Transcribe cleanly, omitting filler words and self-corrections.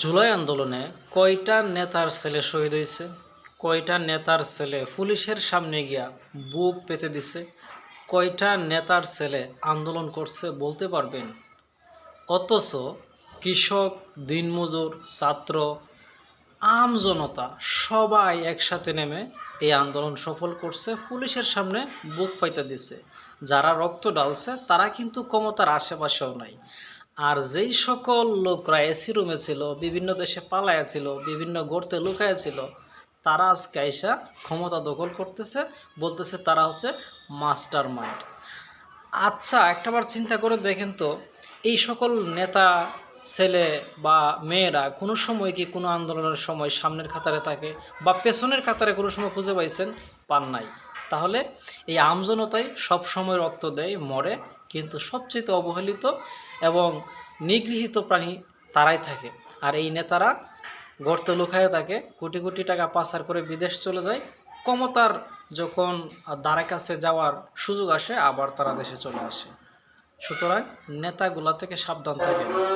জুলাই আন্দোলনে কয়টা নেতার ছেলে শহীদ হয়েছে? কয়টা নেতার ছেলে পুলিশের সামনে গিয়া বুক পেতে দিছে? কয়টা নেতার ছেলে আন্দোলন করছে বলতে পারবেন? অথচ কৃষক, দিনমজুর, ছাত্র, আম জনতা সবাই একসাথে নেমে এই আন্দোলন সফল করছে, পুলিশের সামনে বুক পাইতে দিছে। যারা রক্ত ঢালছে তারা কিন্তু ক্ষমতার আশেপাশেও নাই। আর যেই সকল লোকরা এসি রুমে ছিল, বিভিন্ন দেশে পালায়া ছিল, বিভিন্ন গর্তে লুকায়া ছিল, তারা আজকে আইসা ক্ষমতা দখল করতেছে, বলতেছে তারা হচ্ছে মাস্টার মাইন্ড। আচ্ছা, একটাবার চিন্তা করে দেখেন তো, এই সকল নেতা ছেলে বা মেয়েরা কোনো সময় কি কোনো আন্দোলনের সময় সামনের কাতারে থাকে বা পেছনের কাতারে কোনো সময় খুঁজে পাইছেন? পান নাই। তাহলে এই আমজনতাই সব সময় রক্ত দেয়, মরে, কিন্তু সবচেয়ে অবহেলিত এবং নিগৃহীত প্রাণী তারাই থাকে। আর এই নেতারা গর্তে লুকায়ে থাকে, কোটি কোটি টাকা পাচার করে বিদেশ চলে যায়। ক্ষমতার যখন দ্বারে কাছে যাওয়ার সুযোগ আসে, আবার তারা দেশে চলে আসে। সুতরাং নেতাগুলা থেকে সাবধান থাকেন।